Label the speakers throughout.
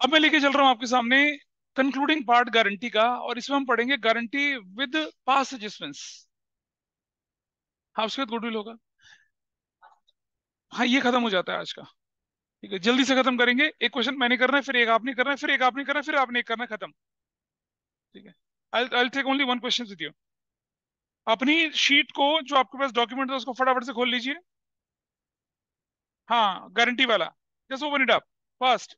Speaker 1: अब मैं लेके चल रहा हूं आपके सामने कंक्लूडिंग पार्ट गारंटी का, और इसमें हम पढ़ेंगे गारंटी विद पास एडजस्टमेंट्स। हाँ, उसके बाद गुडविल होगा। हाँ, ये खत्म हो जाता है आज का। ठीक है, जल्दी से खत्म करेंगे। एक क्वेश्चन मैंने करना है, फिर एक आपने करना है, फिर एक आपने करना है, फिर आपने एक करना है, खत्म। ठीक है। I take only one question with you. अपनी शीट को, जो आपके पास डॉक्यूमेंट है, उसको फटाफट से खोल लीजिए। हाँ, गारंटी वाला। Just open it up fast.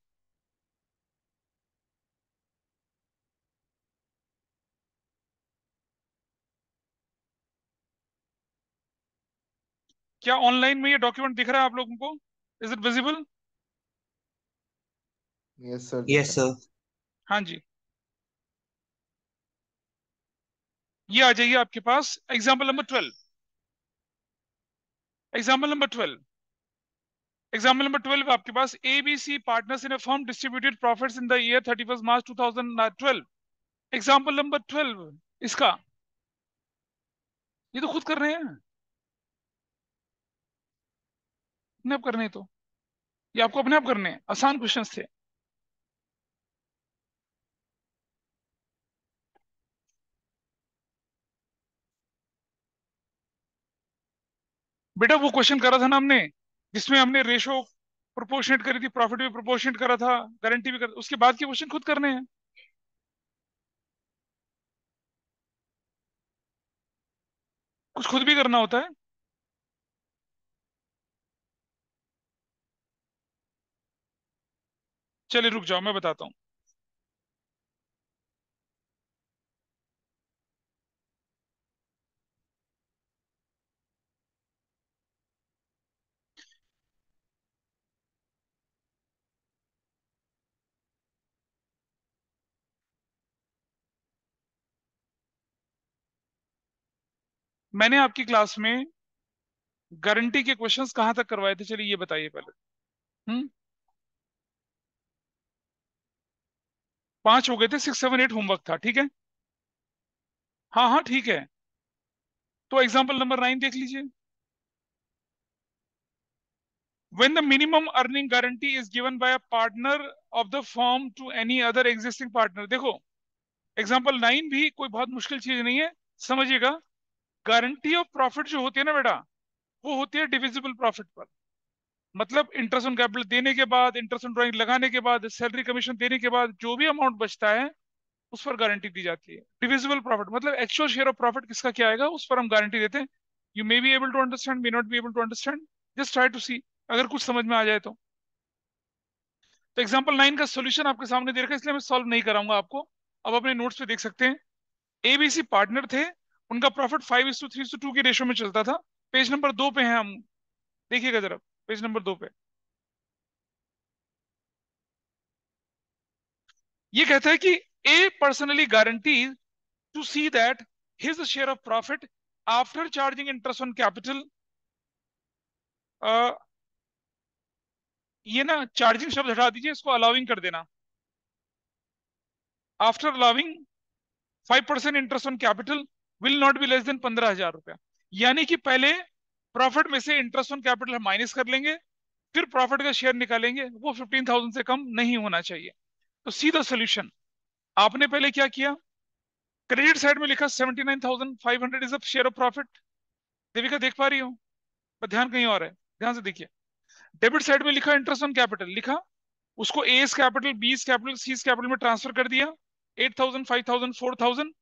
Speaker 1: क्या ऑनलाइन में ये डॉक्यूमेंट दिख रहा है आप लोगों को? Is it visible?
Speaker 2: Yes sir, दिख
Speaker 3: यस
Speaker 2: रहा है।
Speaker 3: सर।
Speaker 1: हाँ जी। ये आ जाइए आपके पास example number 12। Example number 12। Example number 12 आपके पास, ABC partners in a firm distributed profits in the year 31 March 2012। Example number 12 इसका। ये तो खुद कर रहे हैं, अपने आप करने हैं तो। ये आपको अपने आप करने हैं, आसान क्वेश्चंस थे। बेटा वो क्वेश्चन करा था ना हमने, जिसमें हमने रेशो प्रोपोर्शनेट करी थी, प्रॉफिट भी प्रोपोर्शनेट करा था, गारंटी भी कर, उसके बाद के क्वेश्चन खुद करने हैं। कुछ खुद भी करना होता है। चलिए रुक जाओ, मैं बताता हूँ। मैंने आपकी क्लास में गारंटी के क्वेश्चंस कहाँ तक करवाए थे, चलिए ये बताइए पहले। 5 हो गए थे, 6 7 8 होमवर्क था, ठीक है। हाँ हाँ ठीक है। तो एग्जाम्पल नंबर 9 देख लीजिए। When the minimum earning guarantee is given by a partner of the firm to any other existing partner। देखो, एग्जाम्पल 9 भी कोई बहुत मुश्किल चीज नहीं है, समझिएगा। गारंटी ऑफ प्रॉफिट जो होती है ना बेटा, वो होती है डिविजिबल प्रॉफिट पर। मतलब इंटरेस्ट ऑन कैपिटल देने के बाद, इंटरेस्ट ऑन ड्राइंग लगाने के बाद, सैलरी कमीशन देने के बाद जो भी अमाउंट बचता है, उस पर गारंटी दी जाती है। डिविजिबल प्रॉफिट मतलब एक्चुअल शेयर ऑफ प्रॉफिट किसका क्या आएगा, उस पर हम गारंटी देते हैं। You may be able to understand, may not be able to understand. Just try to see, अगर कुछ समझ में आ जाए तो। एग्जाम्पल 9 का सोल्यूशन आपके सामने दे रखा है, इसलिए मैं सॉल्व नहीं कराऊंगा आपको। अब अपने नोट्स पे देख सकते हैं। एबीसी पार्टनर थे, उनका प्रॉफिट 5:3:2 की रेशो में चलता था। पेज नंबर 2 पे हैं हम, देखिएगा जरा। पेज नंबर 2 पे ये कहता है कि A personally guarantee to C that his share of profit after charging interest on capital. ये ना चार्जिंग शब्द हटा दीजिए, इसको अलाउिंग कर देना। After allowing 5% interest on capital will not be less then 15,000 रुपया। यानी कि पहले प्रॉफिट में से इंटरेस्ट ऑन कैपिटल हम माइनस कर लेंगे, फिर प्रॉफिट का शेयर निकालेंगे, वो 15,000 से कम नहीं होना चाहिए। तो सीधा सोल्यूशन, आपने पहले क्या किया, क्रेडिट साइड में लिखा 79,500 is a share of profit. Devika देख पा रही हो? पर ध्यान कहीं और है, ध्यान से देखिए। डेबिट साइड में लिखा इंटरेस्ट ऑन कैपिटल, लिखा उसको एस कैपिटल, बीस कैपिटल, सीस कैपिटल में ट्रांसफर कर दिया। 8,000, 5,000, 4,000,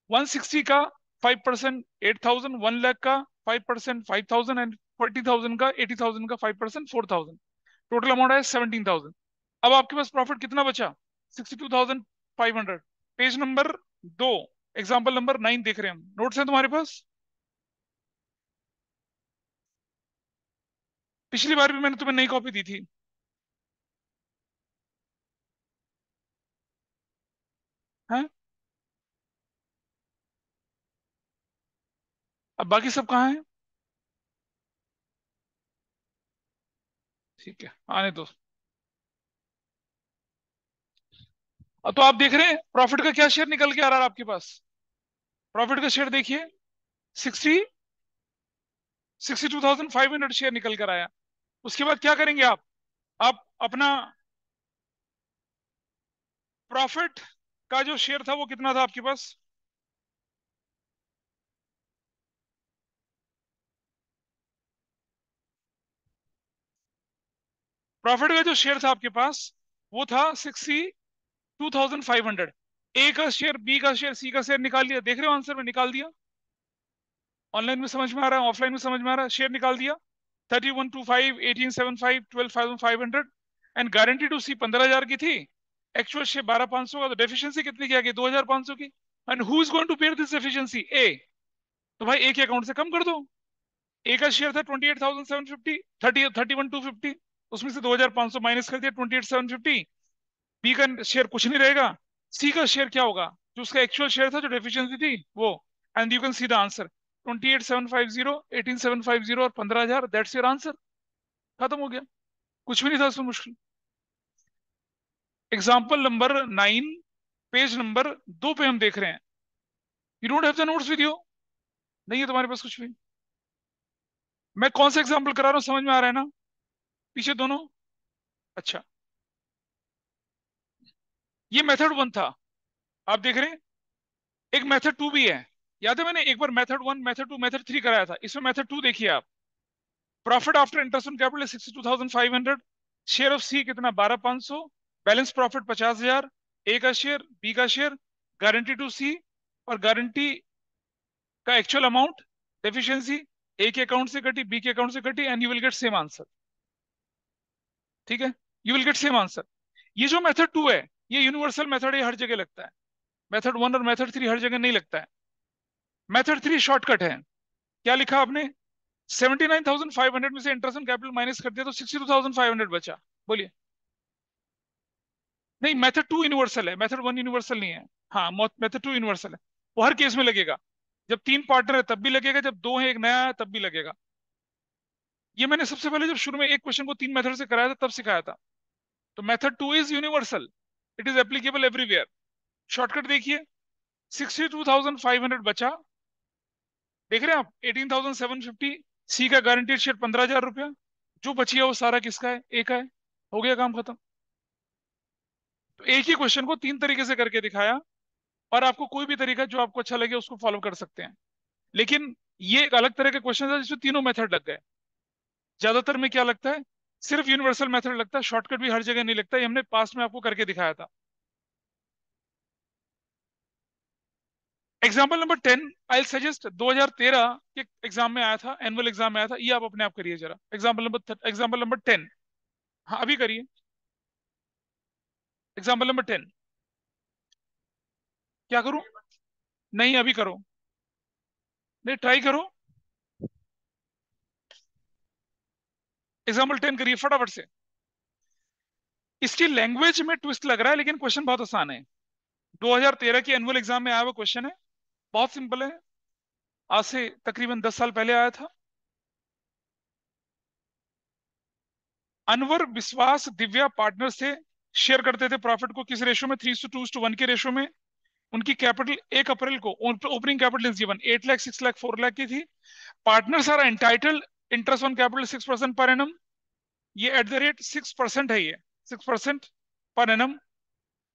Speaker 1: 160 का 5%, 8,000, 1 लाख का 5%, 5,000, एंड 40,000 का, 80,000 का 5%, 4,000। टोटल अमाउंट है 17,000। अब आपके पास प्रॉफिट कितना बचा? 62,500। पेज नंबर 2, एग्जाम्पल नंबर 9 देख रहे हैं हम। नोट्स हैं तुम्हारे पास? पिछली बार भी मैंने तुम्हें नई कॉपी दी थी। हैं? अब बाकी सब कहाँ है? ठीक है, आने दो। तो आप देख रहे हैं प्रॉफिट का क्या शेयर निकल के आ रहा है आपके पास। प्रॉफिट का शेयर देखिए, 62,500 शेयर निकल कर आया। उसके बाद क्या करेंगे आप? अपना प्रॉफिट का जो शेयर था वो कितना था आपके पास? प्रॉफिट का जो शेयर था आपके पास वो था 62,500। ए का शेयर, बी का शेयर, सी का शेयर निकाल लिया। देख रहे हो आंसर में निकाल दिया। ऑनलाइन में समझ में आ रहा है, ऑफलाइन में समझ में आ रहा है। शेयर निकाल दिया। 3125, 1875, 12,500 एंड गारंटी टू सी 15,000 की थी। एक्चुअल शेयर 12,500 का। तो डेफिशिएंसी कितनी की आ गई? 2,500 की। And who is going to pay this deficiency? A. तो भाई ए के अकाउंट से कम कर दो। ए का शेयर था 28,750, 31,250। उसमें से 2,500 माइनस कर दिया, 28,750। बी का शेयर कुछ नहीं रहेगा। सी का शेयर क्या होगा? जो उसका एक्चुअल शेयर था, जो डेफिशिएंसी थी वो। And you can see the answer. 28,750, 18,750 और 15,000। That's your answer. खत्म हो गया। कुछ भी नहीं था उसमें मुश्किल। एग्जाम्पल नंबर 9, पेज नंबर 2 पे हम देख रहे हैं। You don't have the notes with you? नहीं है तुम्हारे पास कुछ भी? मैं कौन सा एग्जाम्पल करा रहा हूँ, समझ में आ रहा है ना? पीछे दोनों। अच्छा, ये मेथड 1 था। आप देख रहे हैं। एक मेथड 2 भी है। याद है मैंने एक बार मेथड 1, मेथड 2, मेथड 3 कराया था। इसमें मेथड 2 देखिए आप। Profit after interest on capital 62,500। Share of C कितना? 12,500। Balance profit 50,000। ए का शेयर, बी का शेयर, गारंटी टू सी, और गारंटी का एक्चुअल अमाउंट, डेफिशिएंसी। ए के अकाउंट से कटी, बी के अकाउंट से कटी, and you will get same answer. ठीक है, you will get same answer. ये जो मेथड 2 है, ये यूनिवर्सल मेथड है, हर जगह लगता है। मेथड 1 और मेथड 3 हर जगह नहीं लगता है। मेथड 3 शॉर्टकट है। क्या लिखा आपने? 79,500 में से इंटरेस्ट ऑन कैपिटल माइनस कर दिया तो 62,500 बचा। बोलिए। नहीं, मेथड 2 यूनिवर्सल है, मेथड 1 यूनिवर्सल नहीं है। हाँ, मेथड 2 यूनिवर्सल है। वो हर केस में लगेगा। जब 3 पार्टनर है तब भी लगेगा, जब 2 है एक नया है तब भी लगेगा। ये मैंने सबसे पहले जब शुरू में एक क्वेश्चन को 3 मेथड से कराया था तब सिखाया था। तो method 2 is universal. It is applicable everywhere. Shortcut देखिए। 62,500 बचा। देख रहे हैं आप? 18,750। सी का गारंटीड शेयर 15,000 रुपया। जो बची है वो सारा किसका है? ए का है। हो गया काम खत्म। तो एक ही क्वेश्चन को 3 तरीके से करके दिखाया। और आपको कोई भी तरीका जो आपको अच्छा लगे उसको फॉलो कर सकते हैं। लेकिन ये एक अलग तरह के क्वेश्चन है जिसमें तीनों मेथड लग गए। ज्यादातर में क्या लगता है? सिर्फ यूनिवर्सल मेथड लगता है। शॉर्टकट भी हर जगह नहीं लगता। ये हमने पास्ट में आपको करके दिखाया था। Example number 10। आई सजेस्ट 2013 के एग्जाम में आया था, एनुअल एग्जाम में आया था। ये आप अपने आप करिए जरा। Example number 10। हाँ, अभी करिए। Example number 10। क्या करूं? नहीं, अभी करो। नहीं, ट्राई करो। एग्जाम्पल 10 करिए फटाफट से। इसकी लैंग्वेज में ट्विस्ट लग रहा है लेकिन क्वेश्चन बहुत आसान है। 2013 की एनुअल एग्जाम में आया हुआ क्वेश्चन है। बहुत सिंपल है। आज से तकरीबन 10 साल पहले आया था। अनवर, विश्वास, दिव्या पार्टनर से शेयर करते थे प्रॉफिट को। किस रेशो में? 3:2:1 के रेशो में। उनकी कैपिटल 1 अप्रैल को opening capital is given 8 lakh, 6 lakh, 4 lakh की थी। Partners are entitled interest on capital 6% per annum. ये एट द रेट 6% है ये। 6% per annum.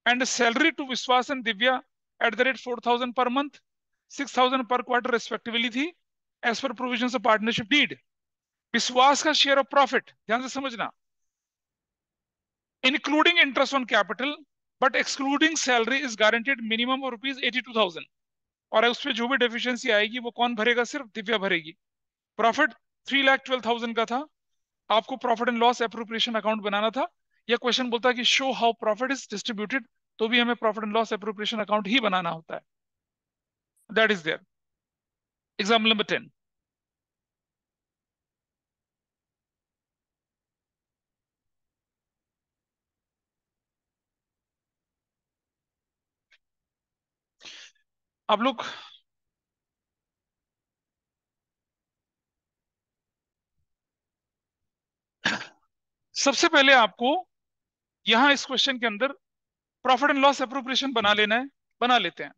Speaker 1: And salary to Vishwas and Divya at the rate 4,000 per month, 6,000 per quarter respectively थी, as per provision of partnership deed. Vishwas का share of profit ध्यान से समझना, including interest on capital but excluding salary is guaranteed minimum of ₹82,000। और उसमें जो भी deficiency आएगी वो कौन भरेगा? सिर्फ दिव्या भरेगी। प्रॉफिट 3,12,000 का था। आपको profit and loss appropriation account बनाना था। यह क्वेश्चन बोलता है कि show how profit is distributed. तो भी हमें profit and loss appropriation account ही बनाना होता है। That is there. Example number 10। आप लोग सबसे पहले आपको यहां इस क्वेश्चन के अंदर प्रॉफिट एंड लॉस एप्रोप्रिएशन बना लेना है। बना लेते हैं।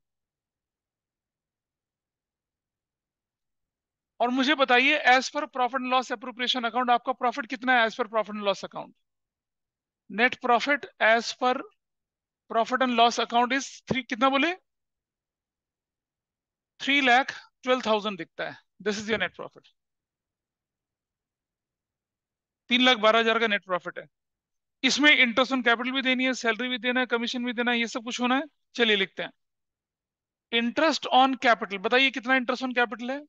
Speaker 1: और मुझे बताइए, as per profit and loss appropriation account आपका प्रॉफिट कितना है? As per profit and loss account net profit as per profit and loss account is 3, कितना बोले, 3,12,000 दिखता है। This is your net profit. 3,12,000 का नेट प्रॉफिट है। इसमें इंटरेस्ट ऑन कैपिटल भी देनी है, सैलरी भी देना है, कमीशन भी देना है, ये सब कुछ होना है। चलिए लिखते हैं। इंटरेस्ट ऑन कैपिटल, बताइए कितना इंटरेस्ट ऑन कैपिटल है।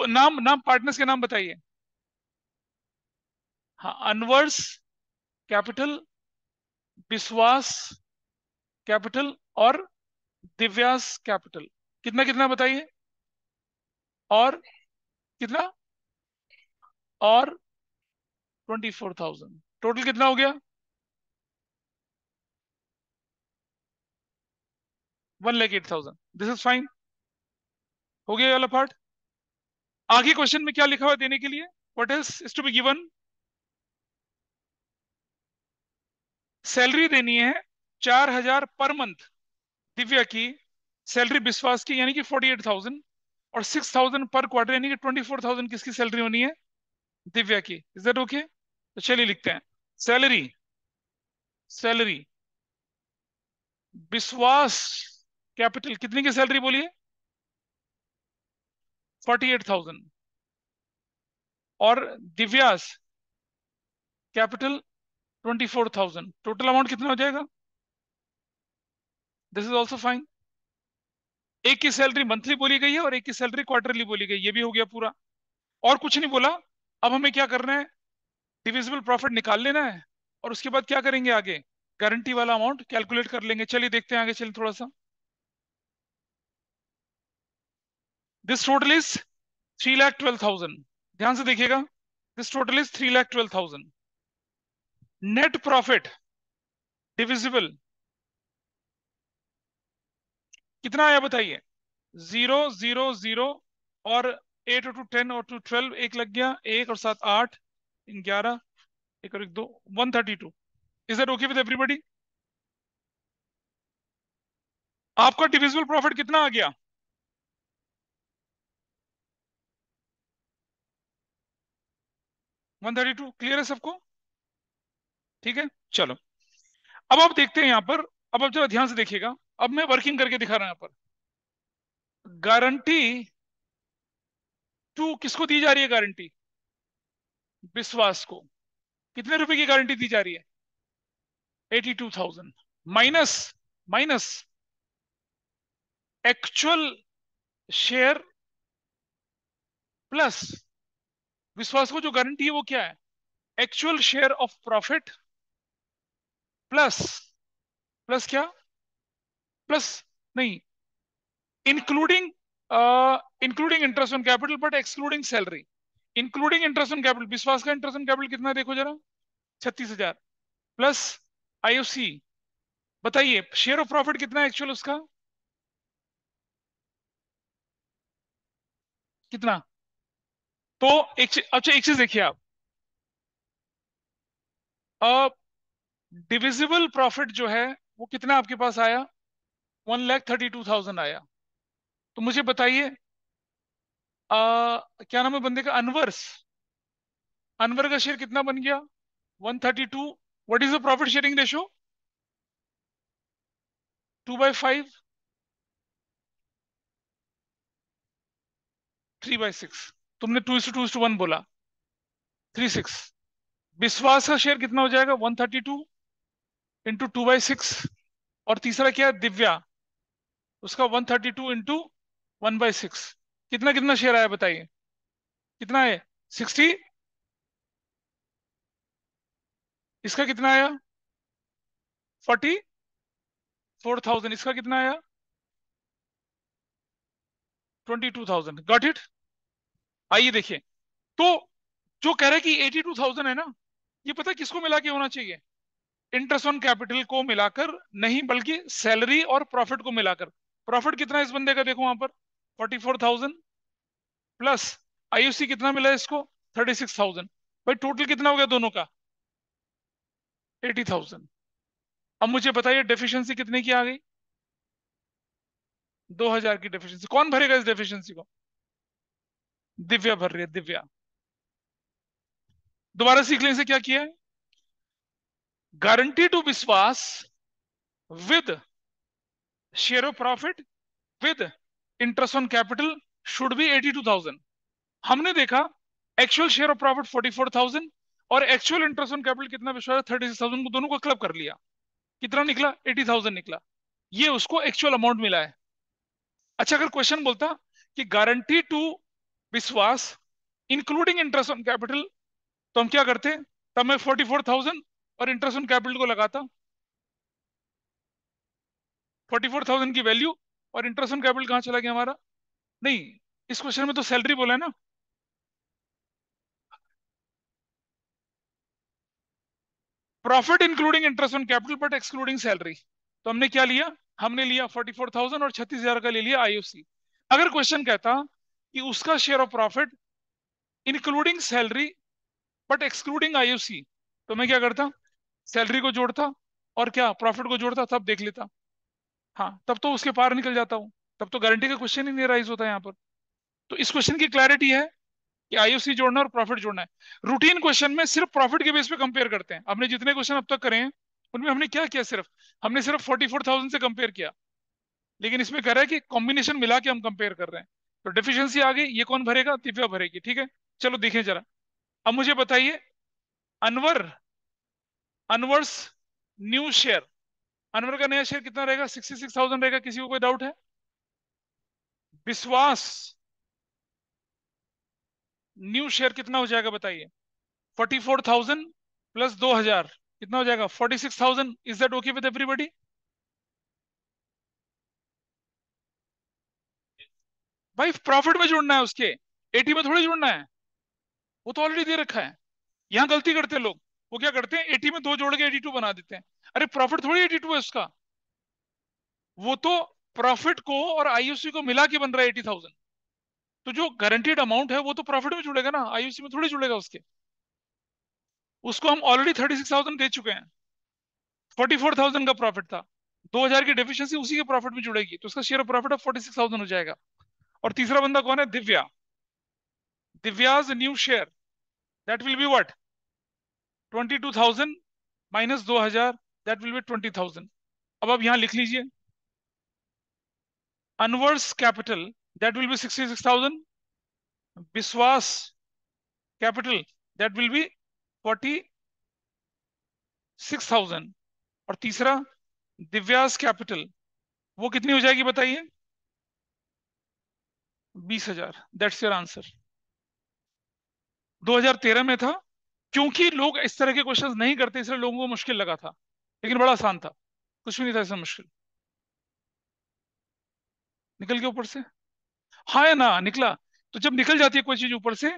Speaker 1: नाम नाम पार्टनर्स के नाम बताइए। हाँ, अनवर्स कैपिटल, विश्वास कैपिटल और दिव्यास कैपिटल। कितना कितना बताइए। और कितना, और 24,000। टोटल कितना हो गया, 1,08,000। This is fine. हो गया ये वाला पार्ट। आगे क्वेश्चन में क्या लिखा हुआ है देने के लिए, what is to be given. Salary देनी है 4,000 पर मंथ दिव्या की, सैलरी विश्वास की यानी कि 48,000, और 6,000 पर क्वार्टर यानी कि 24,000 किसकी सैलरी होनी है, दिव्या की। Is that okay? तो चलिए लिखते हैं। सैलरी, सैलरी विश्वास कैपिटल कितनी की सैलरी बोलिए, 48,000, और दिव्यास कैपिटल 24,000। टोटल अमाउंट कितना हो जाएगा, दिस इज ऑल्सो फाइन। एक की सैलरी मंथली बोली गई है और एक की सैलरी क्वार्टरली बोली गई, ये भी हो गया पूरा। और कुछ नहीं बोला। अब हमें क्या करना है, डिविजिबल प्रॉफिट निकाल लेना है, और उसके बाद क्या करेंगे आगे, गारंटी वाला अमाउंट कैलकुलेट कर लेंगे। चलिए देखते हैं आगे, चलिए थोड़ा सा। This total is 3,12,000। ध्यान से देखिएगा, this total is 3,12,000। Net profit divisible कितना आया बताइए। 0, 0, 0, और 8 और 2 10 और 2 12, एक लग गया, 1 और 7 8, 11, 1 और 1 2, 132। Is that okay with everybody? आपका डिविजिबल प्रॉफिट कितना आ गया, 132। क्लियर है सबको? ठीक है, चलो। अब आप देखते हैं यहां पर। अब आप जरा ध्यान से देखिएगा। अब मैं वर्किंग करके दिखा रहा हूं यहाँ पर। गारंटी टू किसको दी जा रही है, गारंटी विश्वास को। कितने रुपए की गारंटी दी जा रही है, 82,000। Minus, minus actual share plus विश्वास को जो गारंटी है वो क्या है, actual share of profit plus, plus क्या, प्लस नहीं, including, including interest on capital but excluding salary. Including interest on capital, विश्वास का इंटरेस्ट ऑन कैपिटल कितना है देखो जरा, 36,000 प्लस आईओसी। बताइए शेयर ऑफ प्रॉफिट कितना है एक्चुअल उसका, कितना। तो अच्छा एक चीज देखिए आप, अब डिविजिबल प्रॉफिट जो है वो कितना आपके पास आया, 1,32,000 आया। तो मुझे बताइए, क्या नाम है बंदे का, अनवर्स। अनवर का शेयर कितना बन गया, 132। What is the profit sharing ratio, 2/5, 3/6। तुमने 2:2:1 बोला, 3/6। विश्वास का शेयर कितना हो जाएगा, 132 × 2/6। और तीसरा क्या है, दिव्या, उसका 132 × 1/6। कितना कितना शेयर आया बताइए, कितना है, 60। इसका कितना आया, 44,000। इसका कितना आया, 22,000। Got it? आइए देखिए। तो जो कह रहा है कि 82,000 है ना, ये पता है किसको मिला के होना चाहिए, इंटरेस्ट ऑन कैपिटल को मिलाकर नहीं, बल्कि सैलरी और प्रॉफिट को मिलाकर। प्रॉफिट कितना है इस बंदे का देखो वहां पर, 44,000 प्लस आईयूसी कितना मिला है इसको, 36,000। भाई टोटल कितना हो गया दोनों का, 80,000। अब मुझे बताइए डेफिशिएंसी कितने की आ गई, 2,000 की डेफिशिएंसी। कौन भरेगा इस डेफिशिएंसी को, दिव्या भर रही है, दिव्या। दोबारा सीख लें, से क्या किया है, गारंटी टू विश्वास with share of profit with interest on capital should be 82,000। हमने देखा एक्चुअल शेयर ऑफ प्रॉफिट 44,000 और एक्चुअल इंटरेस्ट ऑन कैपिटल कितना विश्वास 36,000 को दोनों को क्लब कर लिया, कितना निकला 80,000 निकला। ये उसको एक्चुअल अमाउंट मिला है। अच्छा अगर क्वेश्चन बोलता कि गारंटी टू विश्वास इंक्लूडिंग इंटरेस्ट ऑन कैपिटल, तो हम क्या करते, तब मैं 44,000 और इंटरेस्ट ऑन कैपिटल को लगाता, 44,000 की वैल्यू और इंटरेस्ट ऑन कैपिटल कहां चला गया हमारा, नहीं इस क्वेश्चन में तो सैलरी बोला है ना, profit including interest on capital but excluding salary. तो हमने क्या लिया, हमने लिया 44,000 और 36,000 का ले लिया आईओसी। अगर क्वेश्चन कहता कि उसका share of profit including salary but excluding IOC, तो मैं क्या करता, सैलरी को जोड़ता और क्या प्रॉफिट को जोड़ता, तब देख लेता। हाँ तब तो उसके पार निकल जाता हूँ, तब तो गारंटी का क्वेश्चन ही नहीं राइज होता यहाँ पर। तो इस क्वेश्चन की क्लैरिटी है कि आईओसी जोड़ना और प्रॉफिट जोड़ना है। रूटीन क्वेश्चन में सिर्फ प्रॉफिट के बेस पे कंपेयर करते हैं। हमने जितने क्वेश्चन अब तक करे हैं उनमें हमने क्या किया, सिर्फ हमने सिर्फ 44,000 से कंपेयर किया। लेकिन इसमें कह रहा है कि कॉम्बिनेशन मिला के हम कंपेयर कर रहे हैं। तो डेफिशिएंसी आ गई, ये कौन भरेगा, दिव्या भरेगी, ठीक है। चलो देखें जरा, अब मुझे बताइए अनवर, अनवर्स न्यू शेयर, अनवर का नया शेयर कितना रहेगा, 66,000 रहेगा, किसी को कोई डाउट है। विश्वास न्यू शेयर कितना हो जाएगा बताइए, 44,000 प्लस 2,000 कितना हो जाएगा, 46,000। Is that okay with everybody. भाई प्रॉफिट में जोड़ना है उसके, एटी में थोड़ी जोड़ना है, वो तो ऑलरेडी दे रखा है। यहाँ गलती करते हैं लोग, वो क्या करते हैं एटी में दो जोड़ के 82 बना देते हैं। अरे प्रॉफिट थोड़ी 82 है उसका, वो तो प्रॉफिट को और आईयूसी को मिला के बन रहा है 80,000। तो जो गारंटीड अमाउंट है वो तो प्रॉफिट में जुड़ेगा ना, आईयूसी में थोड़ी जुड़ेगा उसके। उसको हम ऑलरेडी 36,000 दे चुके हैं, 44,000 का प्रॉफिट था, 2,000 की डेफिशिएंसी उसी के प्रॉफिट में जुड़ेगी, तो उसका शेयर ऑफ प्रॉफिट ऑफ 46,000 हो जाएगा। और तीसरा बंदा कौन है, Divya, Divya's new share that will be what, 22,000 minus 2,000 that will be 20,000। अब यहां लिख लीजिए अनवर्स capital that will be 66,000, Vishwas capital that will B 46,000, और तीसरा दिव्यास कैपिटल वो कितनी हो जाएगी बताइए, 20,000। That's your answer. 2013 में था, क्योंकि लोग इस तरह के क्वेश्चंस नहीं करते इसलिए लोगों को मुश्किल लगा था, लेकिन बड़ा आसान था, कुछ भी नहीं था इसमें मुश्किल। निकल के ऊपर से, हाँ या ना निकला। तो जब निकल जाती है कोई चीज ऊपर से,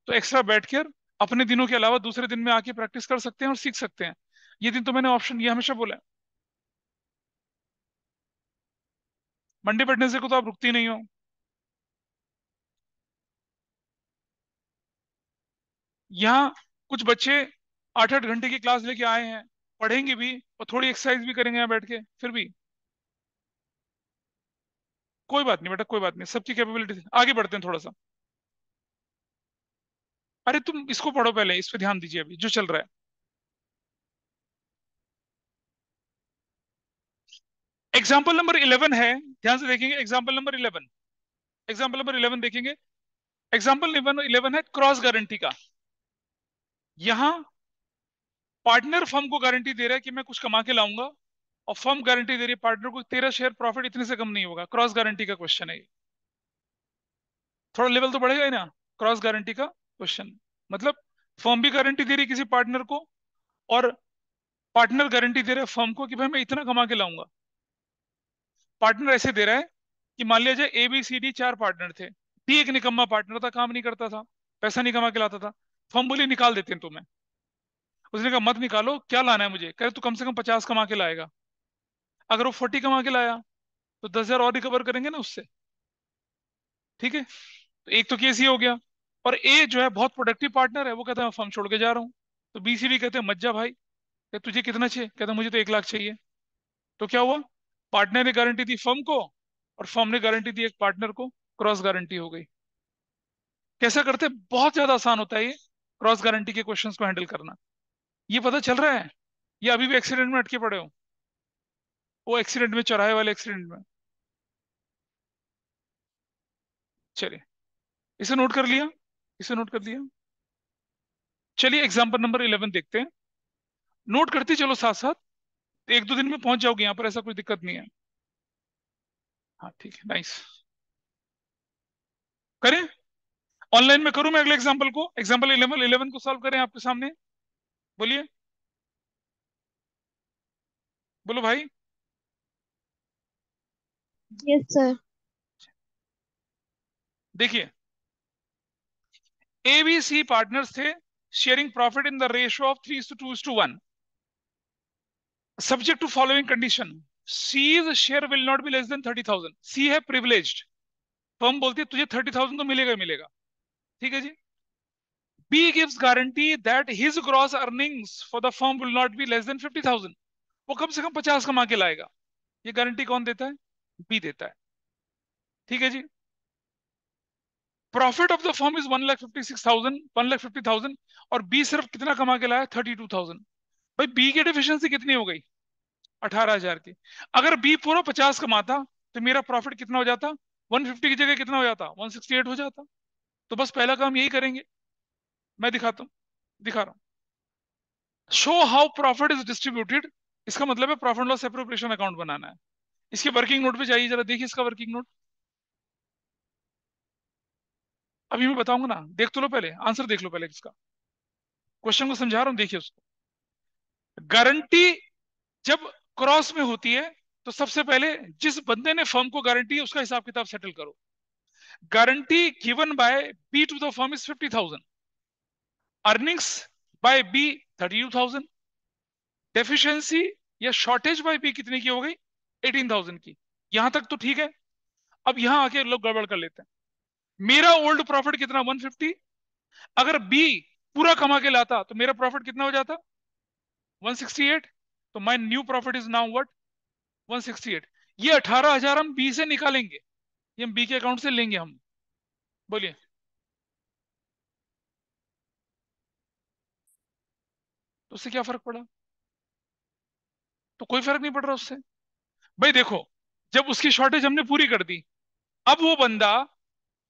Speaker 1: तो एक्स्ट्रा बैठ कर अपने दिनों के अलावा दूसरे दिन में आके प्रैक्टिस कर सकते हैं और सीख सकते हैं। ये दिन तो मैंने ऑप्शन ये हमेशा बोला है, मंडे वेडनेसडे को तो आप रुकती नहीं हो। यहाँ कुछ बच्चे 8-8 घंटे की क्लास लेके आए हैं, पढ़ेंगे भी और थोड़ी एक्सरसाइज भी करेंगे यहाँ बैठ के, फिर भी कोई बात नहीं बेटा, कोई बात नहीं, सबकी कैपेबिलिटी। आगे बढ़ते हैं थोड़ा सा। अरे तुम इसको पढ़ो पहले, इस पे ध्यान दीजिए अभी जो चल रहा है। एग्जाम्पल नंबर 11 है, ध्यान से देखेंगे एग्जाम्पल नंबर 11, एग्जाम्पल नंबर 11 देखेंगे। एग्जाम्पल नंबर 11 है क्रॉस गारंटी का। यहाँ पार्टनर फर्म को गारंटी दे रहा है कि मैं कुछ कमा के लाऊंगा, और फर्म गारंटी दे रही है पार्टनर को तेरा शेयर प्रॉफिट इतने से कम नहीं होगा। क्रॉस गारंटी का क्वेश्चन है ये। थोड़ा लेवल तो बढ़ेगा ही ना, क्रॉस गारंटी का क्वेश्चन मतलब फर्म भी गारंटी दे रही है किसी पार्टनर को, और पार्टनर गारंटी दे रहा है फर्म को कि भाई मैं इतना कमा के लाऊंगा। पार्टनर ऐसे दे रहा है कि मान लिया जाए A B C D 4 partner थे, डी एक निकम्मा पार्टनर था, काम नहीं करता था, पैसा नहीं कमा के लाता था। फर्म बोली निकाल देते हैं तुम्हें। उसने कहा मत निकालो, क्या लाना है मुझे, कहे तू कम से कम 50 कमा के लाएगा। अगर वो 40 कमा के लाया तो 10,000 और रिकवर करेंगे ना उससे, ठीक है। तो एक तो केस ये हो गया। और ए जो है बहुत प्रोडक्टिव पार्टनर है, वो कहता है मैं फर्म छोड़ के जा रहा हूँ। तो बी सी डी कहते हैं मत जा भाई, कहते तुझे कितना चाहिए, कहता मुझे तो 1 लाख चाहिए। तो क्या हुआ, पार्टनर ने गारंटी दी फर्म को और फर्म ने गारंटी दी एक पार्टनर को, क्रॉस गारंटी हो गई। कैसा करते हैं? बहुत ज्यादा आसान होता है ये क्रॉस गारंटी के क्वेश्चंस को हैंडल करना। ये पता चल रहा है, ये अभी भी एक्सीडेंट में अटके पड़े हो। वो एक्सीडेंट में, चौराहे वाले एक्सीडेंट में। चलिए, इसे नोट कर लिया, इसे नोट कर लिया। चलिए एग्जाम्पल नंबर 11 देखते हैं। नोट करते चलो साथ साथ, एक दो दिन में पहुंच जाओगे यहाँ पर, ऐसा कोई दिक्कत नहीं है। हाँ ठीक है, नाइस। करें, ऑनलाइन में करूं मैं अगले एग्जाम्पल को, एग्जाम्पल 11 को सॉल्व करें आपके सामने। बोलिए, बोलो भाई।
Speaker 2: Yes sir.
Speaker 1: देखिए, ए बी सी पार्टनर्स थे, sharing profit in the ratio of 3:2:1, subject to following condition. C's share will not be less than 30,000। C है प्रिविलेज्ड, फर्म बोलती है तुझे 30,000 तो मिलेगा ही मिलेगा। ठीक है जी। B gives guarantee that his gross earnings for the firm will not be less than 50,000। वो कम से कम 50 कमा के लाएगा। ये गारंटी कौन देता है? बी देता है। ठीक है जी। Profit of the firm is 1,56,000, 1,50,000, और बी सिर्फ कितना कमा के लाया? 32,000। भाई बी की डिफिशियंसी कितनी हो गई? 18,000 की। अगर बी पूरा 50 कमाता तो मेरा प्रॉफिट कितना हो जाता? 150 की जगह कितना हो जाता? 168 हो जाता। तो बस पहला काम यही करेंगे, मैं दिखाता हूँ, दिखा रहा हूँ। Show how profit is distributed, इसका मतलब है प्रॉफिट लॉस एप्रोप्रिएशन अकाउंट बनाना है। इसके वर्किंग नोट पे जाइए जरा, देखिए इसका वर्किंग नोट। अभी मैं बताऊंगा ना, देख तो लो पहले, आंसर देख लो पहले इसका। क्वेश्चन को समझा रहा हूँ, देखिए उसको। गारंटी जब क्रॉस में होती है तो सबसे पहले जिस बंदे ने फर्म को गारंटी है उसका हिसाब किताब सेटल करो। Guarantee given by B to the firm is 50,000, earnings by B 32,000, deficiency या शॉर्टेज बाय बी कितने की हो गई? 18,000 की। यहां तक तो ठीक है। अब यहां आके लोग गड़बड़ कर लेते हैं। मेरा ओल्ड प्रॉफिट कितना? 150। अगर बी पूरा कमा के लाता तो मेरा प्रॉफिट कितना हो जाता? 168। तो my new profit is now what? 168। ये 18,000 हम बी से निकालेंगे, ये हम बी के अकाउंट से लेंगे हम। बोलिए, तो उससे क्या फर्क पड़ा? तो कोई फर्क नहीं पड़ रहा उससे। भाई देखो, जब उसकी शॉर्टेज हमने पूरी कर दी, अब वो बंदा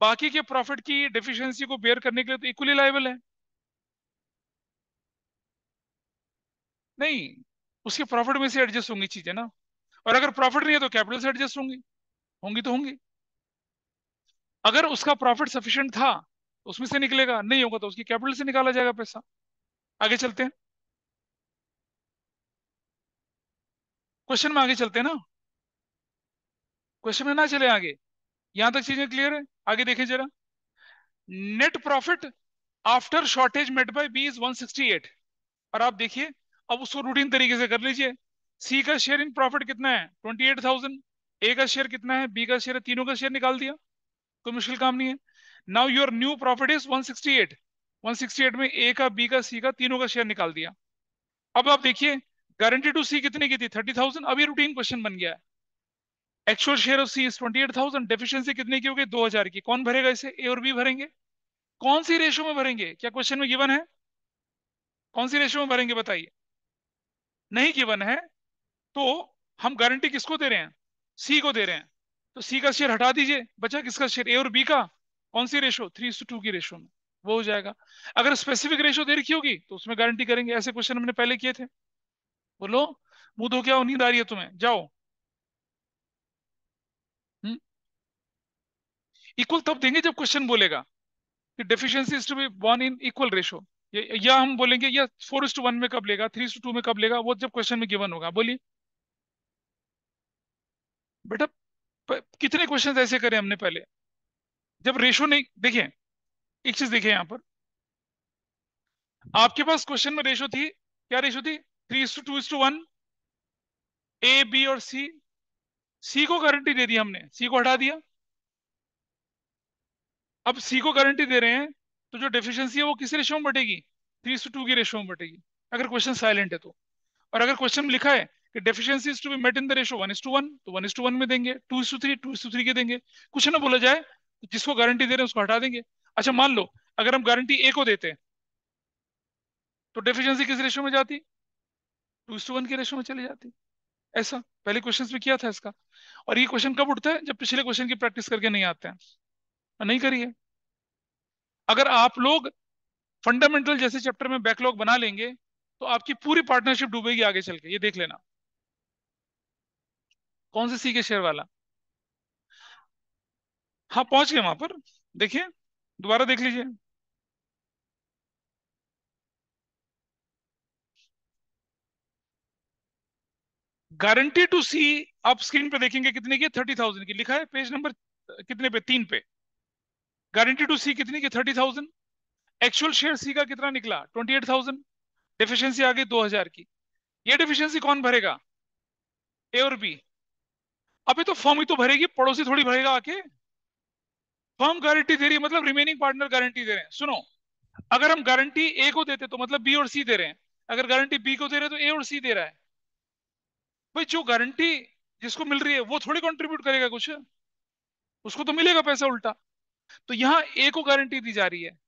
Speaker 1: बाकी के प्रॉफिट की डेफिशिएंसी को बेयर करने के लिए तो इक्वली लायबल है। नहीं, उसके प्रॉफिट में से एडजस्ट होंगी चीजें ना। और अगर प्रॉफिट नहीं है तो कैपिटल से एडजस्ट होंगी, होंगी तो होंगी। अगर उसका प्रॉफिट सफिशिएंट था तो उसमें से निकलेगा, नहीं होगा तो उसकी कैपिटल से निकाला जाएगा पैसा। आगे चलते हैं, क्वेश्चन में आगे चलते हैं ना। क्वेश्चन में ना चले आगे, यहां तक चीजें क्लियर है? आगे देखें जरा। Net profit after shortage met by B is 168। और आप देखिए, अब उसको रूटीन तरीके से कर लीजिए। सी का शेयर इन प्रॉफिट कितना है? 28,000। ए का शेयर कितना है? बी का शेयर है, तीनों का शेयर निकाल दिया। कोई मुश्किल काम नहीं है। Now your new profit is 168। 168 में ए का, बी का, सी का, तीनों का शेयर निकाल दिया। अब आप देखिए, गारंटी टू सी कितने की थी? 30,000। अब ये रूटीन क्वेश्चन बन गया है। Actual share of C is 28,000, deficiency कितने की हो गई? 2,000 की। कौन भरेगा इसे? ए और बी भरेंगे। कौन सी रेशो में भरेंगे? क्या क्वेश्चन में गिवन है? कौन सी रेशो में भरेंगे बताइए? नहीं गिवन है। तो हम गारंटी किसको दे रहे हैं? सी को दे रहे हैं। तो सी का शेयर हटा दीजिए, बचा किसका शेयर? ए और बी का। कौन सी रेशो? 3:2 की रेशो में, वो हो जाएगा। अगर स्पेसिफिक रेशो दे रखी होगी तो उसमें गारंटी करेंगे। ऐसे क्वेश्चन हमने पहले किए थे। बोलो, मुंह धो के आओ, नींद आ रही है तुम्हें, जाओ। इक्वल तब देंगे जब क्वेश्चन बोलेगा कि deficiency is to be one in equal ratio. या हम बोलेंगे या 4:1 में कब लेगा, 3:2 में कब लेगा, वो जब क्वेश्चन में गिवन होगा। बोलिए बेटा, कितने क्वेश्चन ऐसे करे हमने पहले, जब रेशो नहीं। देखिए, एक चीज देखिए यहाँ पर, आपके पास क्वेश्चन में रेशो थी, क्या रेशो थी? 3:2:1, ए बी और सी। सी को गारंटी दे दी हमने, सी को हटा दिया। अब सी को गारंटी दे रहे हैं, तो जो डेफिशिएंसी है वो किस रेशो में बटेगी? 3:2 की रेशो में बटेगी, अगर क्वेश्चन साइलेंट है तो। और अगर क्वेश्चन में लिखा है कि deficiency is to be met in the ratio 1:1, तो 1:1 में देंगे। 2:3, 2:3 के देंगे। कुछ ना बोला जाए, तो जिसको गारंटी दे रहे हैं उसको हटा देंगे। अच्छा मान लो, अगर हम गारंटी ए को देते तो डेफिशिएंसी किस रेशो में जाती? 2:1 के रेशो में चली जाती। ऐसा पहले क्वेश्चंस में किया था इसका। और ये क्वेश्चन कब उठता है? जब पिछले क्वेश्चन की प्रैक्टिस करके नहीं आते हैं, और नहीं करिए। अगर आप लोग फंडामेंटल जैसे चैप्टर में बैकलॉग बना लेंगे तो आपकी पूरी पार्टनरशिप डूबेगी आगे चल के, ये देख लेना। कौन से सी के शेयर वाला? हाँ पहुंच गए वहां पर, देखिए, दोबारा देख लीजिए। गारंटी टू सी, आप स्क्रीन पे देखेंगे कितने की, 30,000 की लिखा है, पेज नंबर कितने पे, 3 पे। गारंटी टू सी कितनी की, 30,000। एक्चुअल शेयर सी का कितना निकला, 28,000। डेफिशिएंसी आ गई 2,000 की। ये डेफिशिएंसी कौन भरेगा? ए और बी। अबे तो फर्म ही तो भरेगी, पड़ोसी थोड़ी भरेगा आके। फर्म गारंटी दे रही है, मतलब रिमेनिंग पार्टनर गारंटी दे रहे हैं। सुनो, अगर हम गारंटी ए को देते तो मतलब बी और सी दे रहे हैं, अगर गारंटी बी को दे रहे हैं तो ए और सी दे रहा है। भाई जो गारंटी जिसको मिल रही है वो थोड़ी कंट्रीब्यूट करेगा कुछ, उसको तो मिलेगा पैसा उल्टा। तो यहाँ ए को गारंटी दी जा रही है,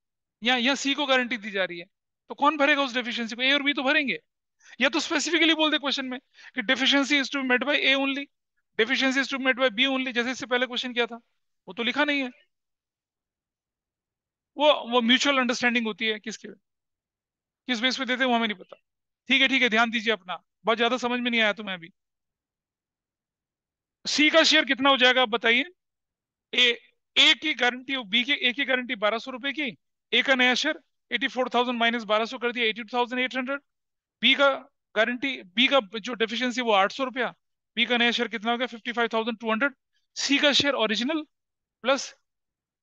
Speaker 1: यहाँ सी को गारंटी दी जा रही है, तो कौन भरेगा उस डेफिशिएंसी को? ए और बी तो भरेंगे। या तो स्पेसिफिकली बोल दे क्वेश्चन में कि deficiency is to met by A only, deficiency is to met by B only, जैसे इससे पहले क्वेश्चन किया था। वो तो लिखा नहीं है। वो म्यूचुअल अंडरस्टैंडिंग होती है, किस बेस पे देते हैं वो हमें नहीं पता। ठीक है, ध्यान दीजिए अपना, बहुत ज्यादा समझ में नहीं आया तुम्हें अभी। सी का शेयर कितना हो जाएगा आप बताइए? ए ए की गारंटी, बी की, ए की गारंटी 1,200 रुपए की। ए का नया शेयर 84,000 माइनस 1,200 कर दिया, 82,800। बी का गारंटी, बी का जो डेफिशिएंसी वो 800 रुपया। बी का नया शेयर कितना हो गया, 55,200। सी का शेयर ओरिजिनल प्लस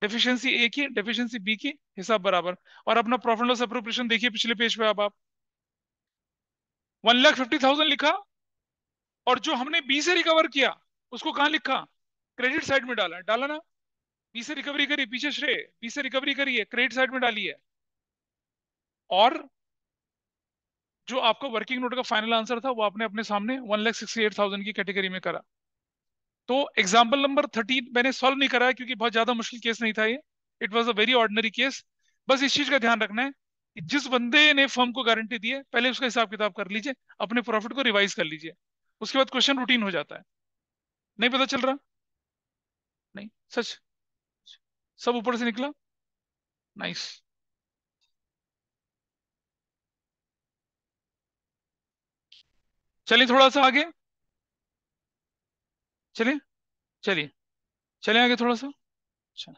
Speaker 1: डेफिशिएंसी ए की, डेफिशिएंसी बी की, हिसाब बराबर। और अपना प्रॉफिट लॉस अप्रोप्रिएशन देखिए पिछले पेज पे, अब आप 1,50,000 लिखा, और जो हमने बी से रिकवर किया उसको कहाँ लिखा? क्रेडिट साइड में डाला, डाला ना। बी से रिकवरी करी, पीछे श्रेय, बी से रिकवरी करी है, क्रेडिट साइड में डाली है। और जो आपका वर्किंग नोट का फाइनल आंसर था वो आपने अपने सामने 1,68,000 की कैटेगरी में करा। तो एग्जाम्पल नंबर 13 मैंने सॉल्व नहीं करा है क्योंकि बहुत ज्यादा मुश्किल केस नहीं था ये। It was a very ordinary case. बस इस चीज का ध्यान रखना है कि जिस बंदे ने फर्म को गारंटी दी है पहले उसका हिसाब किताब कर लीजिए, अपने प्रॉफिट को रिवाइज कर लीजिए, उसके बाद क्वेश्चन रूटीन हो जाता है। नहीं पता चल रहा? नहीं सच, सब ऊपर से निकला। नाइस। चलिए थोड़ा सा आगे, चलिए, चलिए, चलिए आगे थोड़ा सा। अच्छा,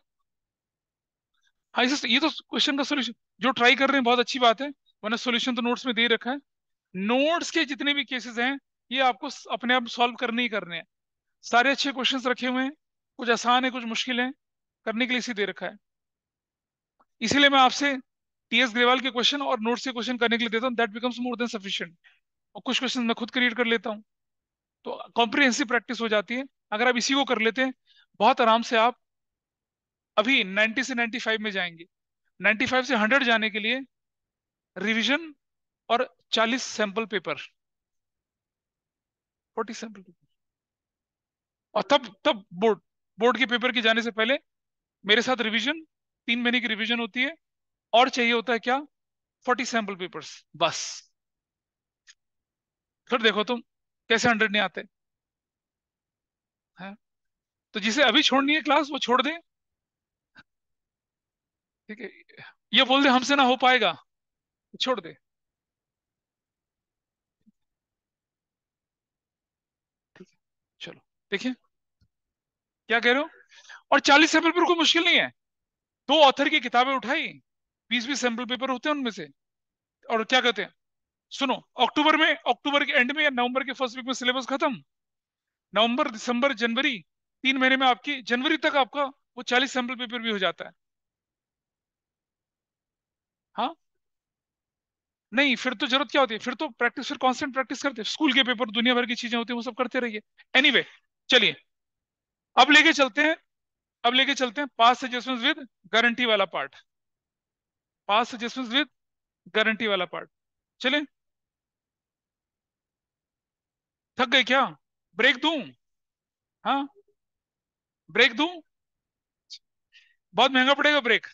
Speaker 1: हाँ ये तो क्वेश्चन का सोल्यूशन जो ट्राई कर रहे हैं बहुत अच्छी बात है, वरना सोल्यूशन तो नोट्स में दे ही रखा है। नोट्स के जितने भी केसेस हैं ये आपको अपने आप सॉल्व करने ही करने हैं। सारे अच्छे क्वेश्चंस रखे हुए हैं, कुछ आसान है कुछ मुश्किल है, करने के लिए इसी दे रखा है। इसीलिए मैं आपसे टीएस ग्रेवाल के क्वेश्चन और नोट्स के क्वेश्चन करने के लिए देता हूँ, that becomes more than sufficient. और कुछ क्वेश्चन मैं खुद क्रिएट कर लेता हूँ, तो कॉम्प्रिहेंसिव प्रैक्टिस हो जाती है। अगर आप इसी को कर लेते हैं बहुत आराम से आप अभी 90 से 95 में जाएंगे। 95 से 100 जाने के लिए रिवीजन और 40 सैंपल पेपर, 40 सैंपल पेपर, और तब तब बोर्ड, बोर्ड के पेपर के जाने से पहले मेरे साथ रिवीजन, 3 महीने की रिवीजन होती है। और चाहिए होता है क्या? 40 सैंपल पेपर्स बस। फिर देखो तुम कैसे 100 नहीं आते हैं। तो जिसे अभी छोड़नी है क्लास वो छोड़ दे, ठीक है, ये बोल दे हमसे ना हो पाएगा, छोड़ दे। ठीक है, चलो देखिए, क्या कह रहे हो? और 40 सैंपल पेपर कोई मुश्किल नहीं है। दो ऑथर की किताबें उठाई, 20-20 सैंपल पेपर होते हैं उनमें से। और क्या कहते हैं, सुनो, अक्टूबर में, अक्टूबर के एंड में या नवंबर के फर्स्ट वीक में सिलेबस खत्म। नवंबर दिसंबर जनवरी, 3 महीने में आपकी, जनवरी तक आपका वो 40 सैंपल पेपर भी हो जाता है। हाँ, नहीं फिर तो जरूरत क्या होती है, फिर तो प्रैक्टिस, फिर कांस्टेंट प्रैक्टिस करते हैं, स्कूल के पेपर दुनिया भर की चीजें होती हैं वो सब करते रहिए। एनीवे, चलिए, अब लेके चलते हैं, अब लेके चलते हैं पास सजेशंस विद गारंटी वाला part, pass suggestions with guarantee वाला पार्ट। चलें, थक गए क्या? ब्रेक दूं? हाँ, ब्रेक दूं? बहुत महंगा पड़ेगा ब्रेक।